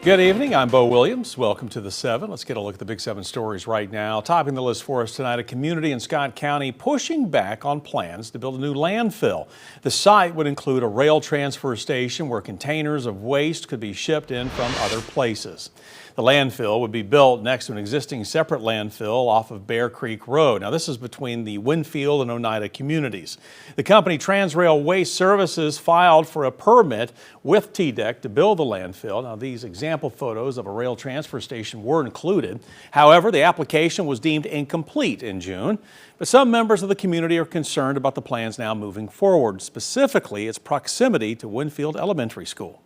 Good evening, I'm Bo Williams. Welcome to the 7. Let's get a look at the Big 7 stories right now. Topping the list for us tonight, a community in Scott County pushing back on plans to build a new landfill. The site would include a rail transfer station where containers of waste could be shipped in from other places. The landfill would be built next to an existing separate landfill off of Bear Creek Road. Now, this is between the Winfield and Oneida communities. The company Transrail Waste Services filed for a permit with TDEC to build the landfill. Now, these example photos of a rail transfer station were included. However, the application was deemed incomplete in June. But some members of the community are concerned about the plans now moving forward, specifically its proximity to Winfield Elementary School.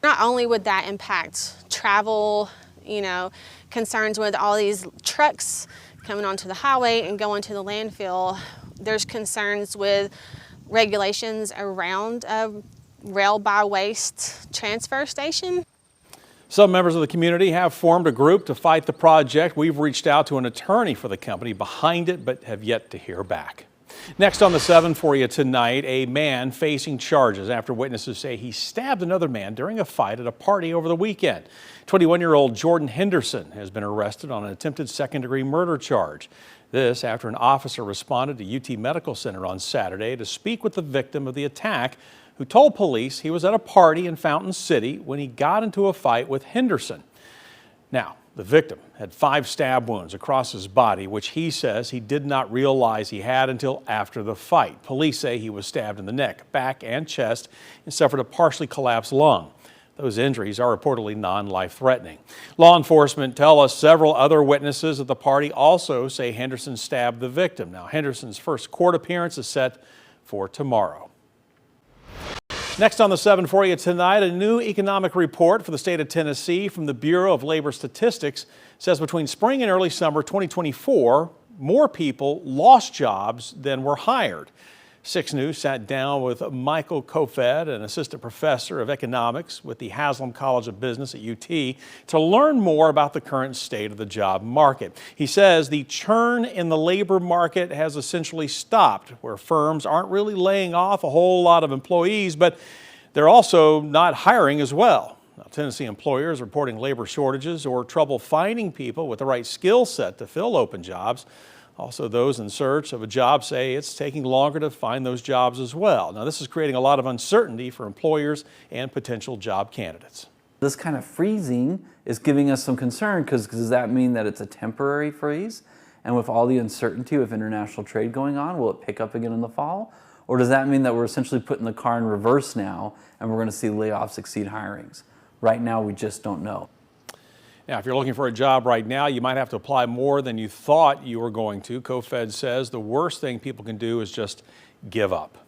Not only would that impact travel, concerns with all these trucks coming onto the highway and going to the landfill, there's concerns with regulations around a rail by waste transfer station. Some members of the community have formed a group to fight the project. We've reached out to an attorney for the company behind it, but have yet to hear back. Next on the 7 for you tonight, a man facing charges after witnesses say he stabbed another man during a fight at a party over the weekend. 21-year-old Jordan Henderson has been arrested on an attempted second-degree murder charge. This after an officer responded to UT Medical Center on Saturday to speak with the victim of the attack, who told police he was at a party in Fountain City when he got into a fight with Henderson. Now, the victim had 5 stab wounds across his body, which he says he did not realize he had until after the fight. Police say he was stabbed in the neck, back, and chest and suffered a partially collapsed lung. Those injuries are reportedly non-life-threatening. Law enforcement tell us several other witnesses at the party also say Henderson stabbed the victim. Now, Henderson's first court appearance is set for tomorrow. Next on the 7 for you tonight, a new economic report for the state of Tennessee from the Bureau of Labor Statistics says between spring and early summer 2024, more people lost jobs than were hired. 6 News sat down with Michael Kofed, an assistant professor of economics with the Haslam College of Business at UT, to learn more about the current state of the job market. He says the churn in the labor market has essentially stopped, where firms aren't really laying off a whole lot of employees, but they're also not hiring as well. Now, Tennessee employers reporting labor shortages or trouble finding people with the right skill set to fill open jobs. Also, those in search of a job say it's taking longer to find those jobs as well. Now, this is creating a lot of uncertainty for employers and potential job candidates. This kind of freezing is giving us some concern because does that mean that it's a temporary freeze? And with all the uncertainty with international trade going on, will it pick up again in the fall? Or does that mean that we're essentially putting the car in reverse now and we're going to see layoffs exceed hirings? Right now, we just don't know. Now, if you're looking for a job right now, you might have to apply more than you thought you were going to. Kofed says the worst thing people can do is just give up.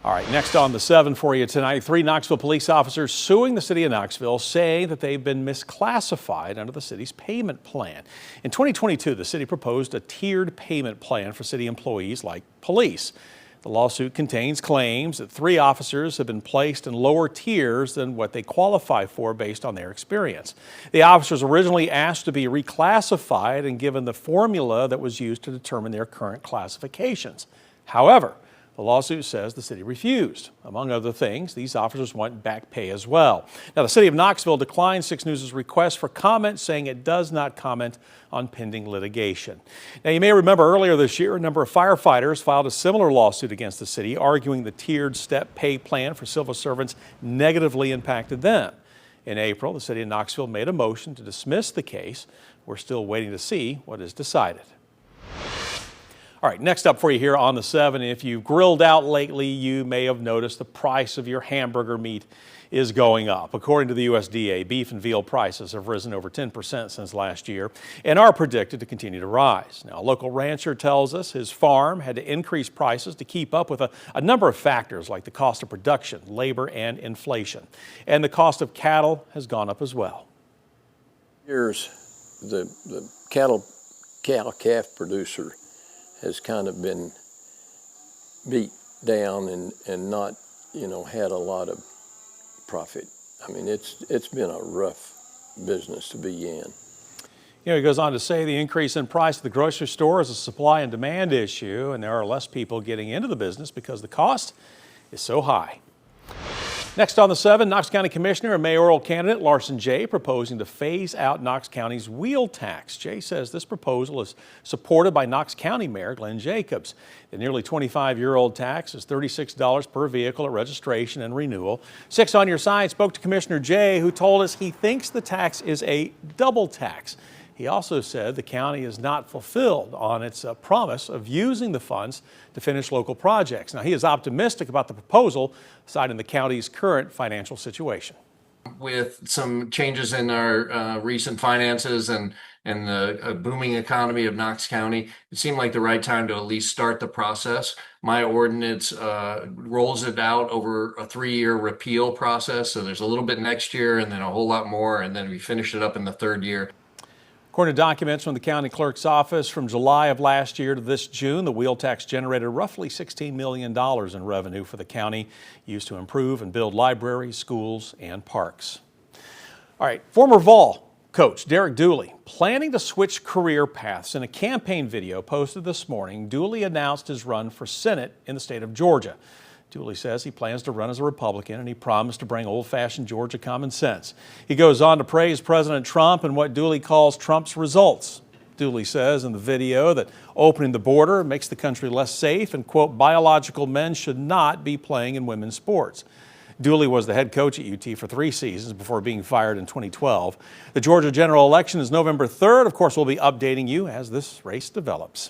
All right, next on the 7 for you tonight, 3 Knoxville police officers suing the city of Knoxville, saying that they've been misclassified under the city's payment plan. In 2022, the city proposed a tiered payment plan for city employees like police. The lawsuit contains claims that 3 officers have been placed in lower tiers than what they qualify for based on their experience. The officers originally asked to be reclassified and given the formula that was used to determine their current classifications. However, the lawsuit says the city refused. Among other things, these officers want back pay as well. Now, the city of Knoxville declined 6 News' request for comment, saying it does not comment on pending litigation. Now, you may remember earlier this year, a number of firefighters filed a similar lawsuit against the city, arguing the tiered step pay plan for civil servants negatively impacted them. In April, the city of Knoxville made a motion to dismiss the case. We're still waiting to see what is decided. All right, next up for you here on the 7, if you've grilled out lately, you may have noticed the price of your hamburger meat is going up. According to the USDA, beef and veal prices have risen over 10% since last year and are predicted to continue to rise. Now, a local rancher tells us his farm had to increase prices to keep up with a number of factors like the cost of production, labor, and inflation. And the cost of cattle has gone up as well. Here's the cattle-calf producer has kind of been beat down and not, had a lot of profit. I mean, it's been a rough business to be in. He goes on to say the increase in price at the grocery store is a supply and demand issue, and there are less people getting into the business because the cost is so high. Next on the 7, Knox County Commissioner and mayoral candidate Larson Jay proposing to phase out Knox County's wheel tax. Jay says this proposal is supported by Knox County Mayor Glenn Jacobs. The nearly 25-year-old tax is $36 per vehicle at registration and renewal. 6 on Your Side spoke to Commissioner Jay, who told us he thinks the tax is a double tax. He also said the county is not fulfilled on its promise of using the funds to finish local projects. Now, he is optimistic about the proposal, citing the county's current financial situation. With some changes in our recent finances and the booming economy of Knox County, it seemed like the right time to at least start the process. My ordinance rolls it out over a 3-year repeal process. So there's a little bit next year and then a whole lot more, and then we finish it up in the 3rd year. According to documents from the county clerk's office, from July of last year to this June, the wheel tax generated roughly $16 million in revenue for the county, used to improve and build libraries, schools, and parks. All right, former Vol coach Derek Dooley planning to switch career paths. In a campaign video posted this morning, Dooley announced his run for Senate in the state of Georgia. Dooley says he plans to run as a Republican, and he promised to bring old-fashioned Georgia common sense. He goes on to praise President Trump and what Dooley calls Trump's results. Dooley says in the video that opening the border makes the country less safe and, quote, biological men should not be playing in women's sports. Dooley was the head coach at UT for 3 seasons before being fired in 2012. The Georgia general election is November 3rd. Of course, we'll be updating you as this race develops.